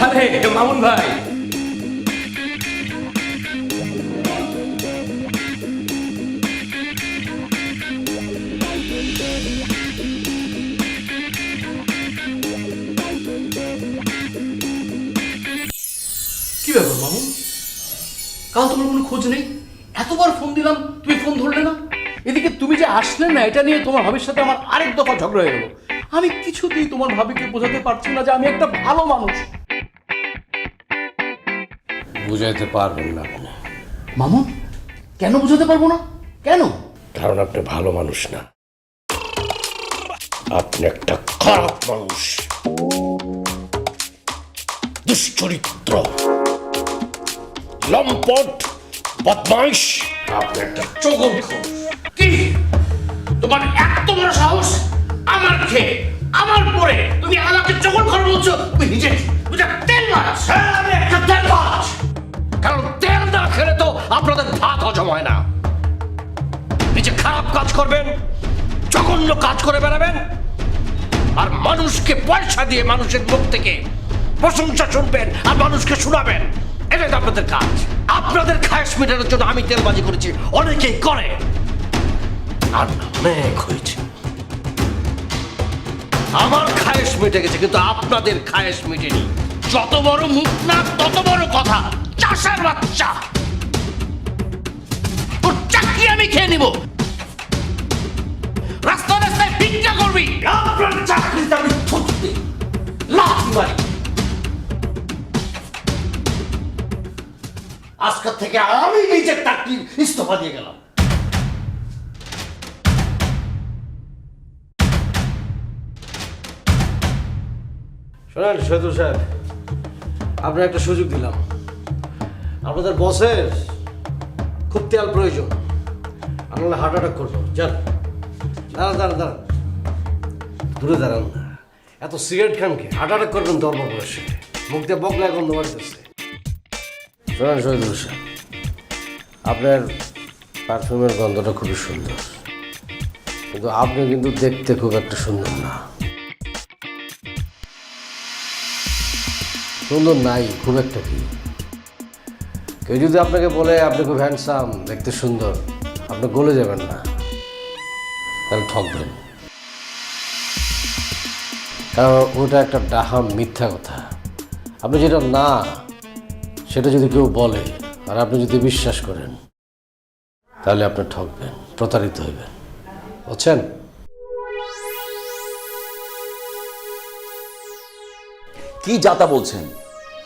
আরে মামুন ভাই, কি ব্যাপার মামুন? কাল তোমার কোনো খোঁজ নেই, এতবার ফোন দিলাম তুমি ফোন ধরলে না। এদিকে তুমি যে আসলে না এটা নিয়ে তোমার ভাবির সাথে আমার আরেক দফা ঝগড়া হয়ে গেল। আমি কিছুতেই তোমার ভাবিকে বোঝাতে পারছি না যে আমি একটা ভালো মানুষ। বুঝাইতে পারবেন না আপনি, মামুন কেন বোঝাতে পারবো না? কেন? কারণ আপনি ভালো মানুষ না, আপনি একটা খারাপ মানুষ, দুশ্চরিত্র, লম্পট, বদমাইশ। আপনি একটা চগলখোর। কি তোমার এত বড় সাহস? আমার খেয়ে আমার পরে তুমি আমাকে চগলখোর বলছো? তুমি নিজে তেল মাছ। হ্যাঁ, আমি একটা তেলবাজ। কারণ তেল না খেলে তো আপনাদের ভাত হজম হয় না। নিজে খারাপ কাজ করবেন, জঘন্য কাজ করে বেড়াবেন, আর মানুষকে পয়সা দিয়ে মানুষের মুখ থেকে প্রশংসা শুনবেন আর মানুষকে শোনাবেন। এটাই তো আপনাদের কাজ। আপনাদের খায়েশ মেটানোর জন্য আমি তেলবাজি করেছি, অনেকেই করে, আর অনেক হয়েছে। আমার খায়েশ মিটে গেছে, কিন্তু আপনাদের খায়েশ মিটেনি। যত বড় মুখ না তত বড় কথা, চাষার বাচ্চা। তোর চাকরি আমি খেয়ে নিব, রাস্তা রাস্তায় ভিক্ষা করবি। আপনার চাকরিতে আমি থুততে লাথি মারি। আজকের থেকে আমি নিজের চাকরির ইস্তফা দিয়ে গেলাম। শোনেন সৈয়দ সাহেব, আপনার একটা সুযোগ দিলাম। আপনাদের বসের খুব তেল প্রয়োজন, আপনারা হার্ট অ্যাটাক করবো। যান, দাঁড়ান দাঁড়ান দাঁড়ান, দূরে দাঁড়ান না। এত সিগারেট খান কি হার্ট অ্যাটাক করবেন? ধর্ম বয়সে মুখ দিয়ে বকলা গন্ধ বাড়তেছে। শোনেন সৈয়দ সাহেব, আপনার পারফিউমের গন্ধটা খুবই সুন্দর, কিন্তু আপনি কিন্তু দেখতে খুব একটা সুন্দর না। সুন্দর নাই খুব একটা। কি কেউ যদি আপনাকে বলে আপনি খুব হ্যান্ডসাম, দেখতে সুন্দর, আপনি গলে যাবেন না, তাহলে ঠকবেন। কারণ ওটা একটা ডাহা মিথ্যা কথা। আপনি যেটা না সেটা যদি কেউ বলে আর আপনি যদি বিশ্বাস করেন, তাহলে আপনি ঠকবেন, প্রতারিত হইবেন, বুঝছেন? কি যাতা বলছেন?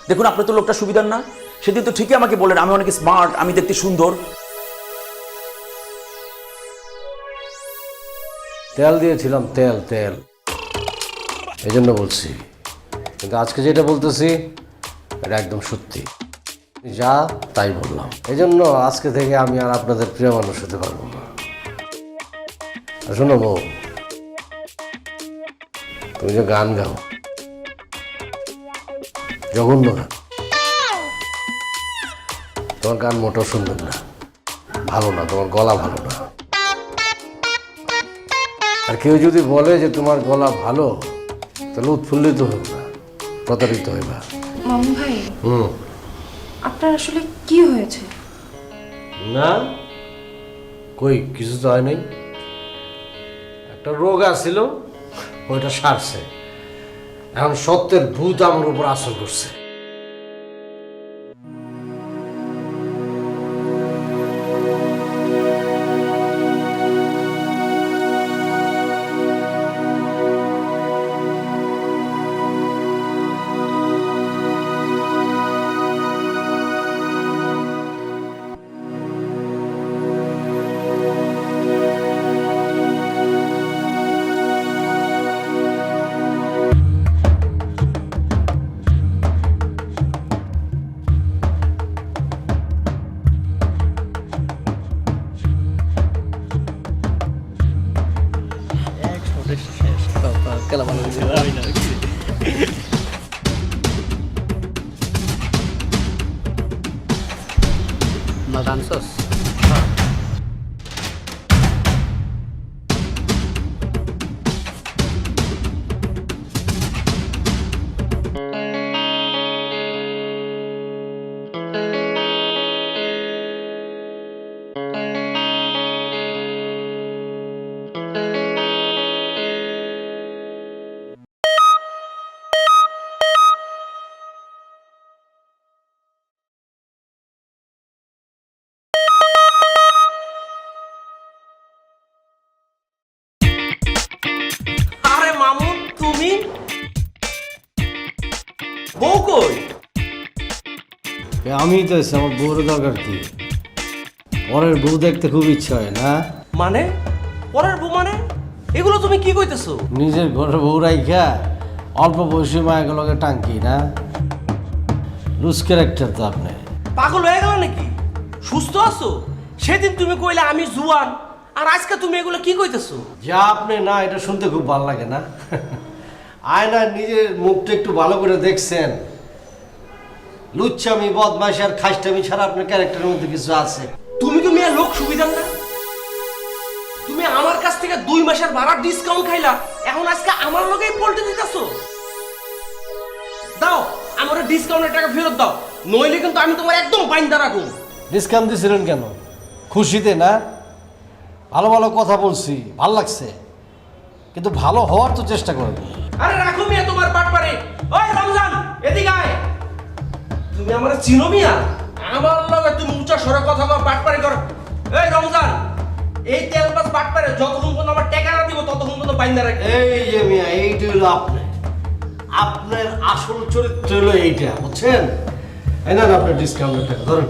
দেখুন আপনি তো লোকটা সুবিধার না। সেদিন তো ঠিকই আমাকে বললেন আমি অনেক স্মার্ট, আমি দেখতে সুন্দর। তেল দিয়েছিলাম, তেল তেল, এই জন্য বলছি। কিন্তু আজকে যেটা বলতেছি এটা একদম সত্যি, যা তাই বললাম। এই জন্য আজকে থেকে আমি আর আপনাদের প্রিয় মানুষ হতে পারবো না। আর শোনো বউ, তুমি যে গান গাও, জঘন্য গান, তোমার গান মোটেও সুন্দর না, ভালো না, তোমার গলা ভালো না। আর কেউ যদি বলে যে তোমার গলা ভালো, তাহলে উৎফুল্লিত হোক না, প্রতারিত হইবা। মামু ভাই, আপনার আসলে কি হয়েছে? না, কই কিছু তো হয় নাই। একটা রোগ আছিল, ওইটা সারছে। এখন সত্যের ভূত আমার উপর আসর করছে। মাল রানছস? বউ কই? আমি তো এসে, আমার বউর দরকার কি? পরের বউ দেখতে খুব ইচ্ছা হয় না? মানে পরের বউ মানে? এগুলো তুমি কি কইতেছো? নিজের ঘরে বউ রাইখা অল্প বয়সী মায়াগুলোকে টাঙ্কি না? লুজ ক্যারেক্টার তো আপনি। পাগল হয়ে গেল নাকি? সুস্থ আছো? সেদিন তুমি কইলে আমি জুয়ান, আর আজকে তুমি এগুলো কি কইতেছো? যা আপনি না, এটা শুনতে খুব ভালো লাগে না? আয়না নিজের মুখটা একটু ভালো করে দেখছেন? লুচ্চামি, বদমাইশ আর খাইস্টামি ছাড়া আপনার ক্যারেক্টারের মধ্যে কিছু আছে? তুমি তো মেয়ে লোক সুবিধার না। তুমি আমার কাছ থেকে 2 মাসের ভাড়ার ডিসকাউন্ট খাইলা, এখন আজকে আমার লগেই পল্টে দিতেছো। দাও আমার ডিসকাউন্টের টাকা ফেরত দাও, নইলে কিন্তু আমি তোমার একদম বাইন্দা রাখুন। ডিসকাউন্ট দিয়েছিলেন কেন? খুশিতে না? ভালো ভালো কথা বলছি, ভাল লাগছে, কিন্তু ভালো হওয়ার তো চেষ্টা করবেন। আরে রাখো মিয়া তোমার বাটপারে। ওই রমজান এদিকে আয়। তুমি আমার চিনো মিয়া? আমার লগে তুমি উঁচা স্বরে কথা কও, বাটপারে কর। এই রমজান, এই তেলবাস বাটপারে যতক্ষণ পর্যন্ত আমার টাকা না দিব ততক্ষণ পর্যন্ত বাইন্দা রাখে। এই যে মিয়া, এইটা হলো আপনার আসল চরিত্র হলো এইটা, বুঝছেন? এই না আপনার ডিসকাউন্টের টাকা ধরেন,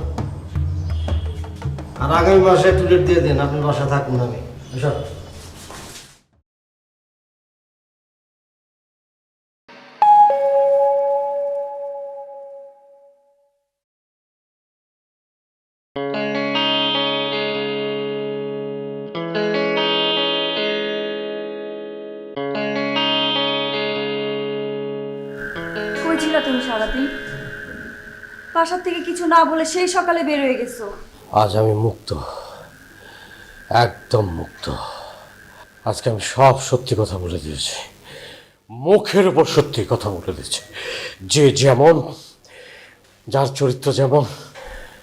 আর আগামী মাসে টুলেট দিয়ে দেন, আপনার বাসা থাকুন আমি এসব। কই ছিলা তুমি সারাদিন? বাসার থেকে কিছু না বলে সেই সকালে বের হয়ে গেছো। আজ আমি মুক্ত, একদম মুক্ত। আজকে আমি সব সত্যি কথা বলে দিয়েছি, মুখের উপর সত্যি কথা বলে দিয়েছি। যে যেমন, যার চরিত্র যেমন,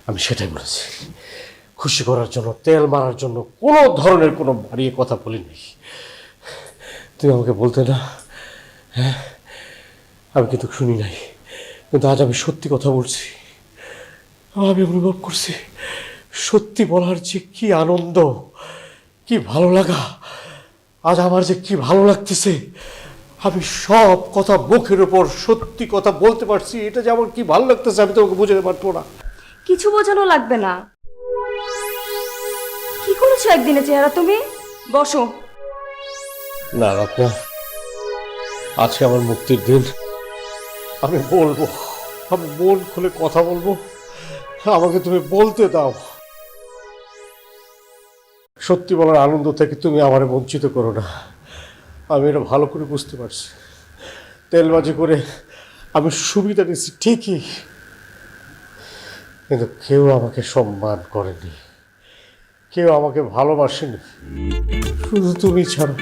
আমি সেটাই বলেছি। খুশি করার জন্য, তেল মারার জন্য কোনো ধরনের কোনো বাড়িয়ে কথা বলিনি। তুমি আমাকে বলতে না, হ্যাঁ আমি কিন্তু শুনি নাই, কিন্তু আজ আমি সত্যি কথা বলছি। আমি অনুভব করছি সত্যি বলার যে কি আনন্দ, কি ভালো লাগা। আজ আমার যে কি ভালো লাগতেছে, আমি সব কথা মুখের উপর সত্যি কথা বলতে পারছি। এটা যে আমার কি ভালো লাগতেছে আমি তোমাকে বুঝাতে পারবো না। কিছু বোঝানো লাগবে না। কি করেছো একদিনে চেহারা তুমি? বসো। না রত্না, আজকে আমার মুক্তির দিন। আমি বলবো, আমি মন খুলে কথা বলবো, আমাকে তুমি বলতে দাও। সত্যি বলার আনন্দ থেকে তুমি আমারে বঞ্চিত করো না। আমি এটা ভালো করে বুঝতে পারছি। তেলবাজি করে আমি সুবিধা নিচ্ছি ঠিকই, কিন্তু কেউ আমাকে সম্মান করেনি, কেউ আমাকে ভালোবাসেনি, শুধু তুমি ছাড়া।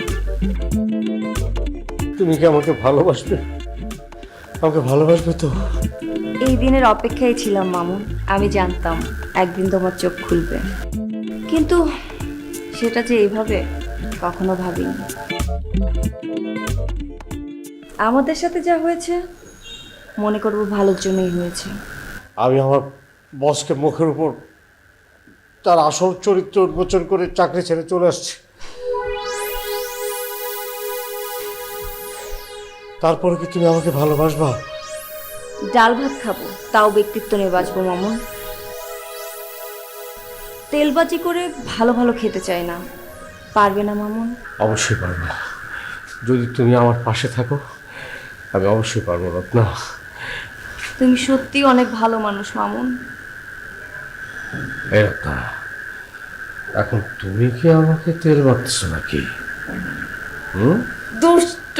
তুমি কি আমাকে ভালোবাসবে? আমাকে ভালোবাসবে তো? এই দিনের অপেক্ষায় ছিলাম মামুন। আমি জানতাম একদিন তোমার চোখ খুলবে, কিন্তু সেটা যে এইভাবে কখনো ভাবিনি। আমাদের সাথে যা হয়েছে মনে করবো ভালোর জন্যই হয়েছে। আমি আমার বসকে মুখের উপর তার আসল চরিত্র উন্মোচন করে চাকরি ছেড়ে চলে আসছি। তারপরে কি তুমি আমাকে ভালোবাসবা? ডাল ভাত খাবো, তাও ব্যক্তিত্ব নিয়ে বাঁচবো মামুন। তেলবাজি করে ভালো ভালো খেতে চাই না। পারবে না মামুন? অবশ্যই পারবো, যদি তুমি আমার পাশে থাকো। আমি অবশ্যই পারবো রত্না। তুমি সত্যি অনেক ভালো মানুষ মামুন। এই রত্না, এখন তুমি কি আমাকে তেল মারতেছো নাকি? দুষ্ট।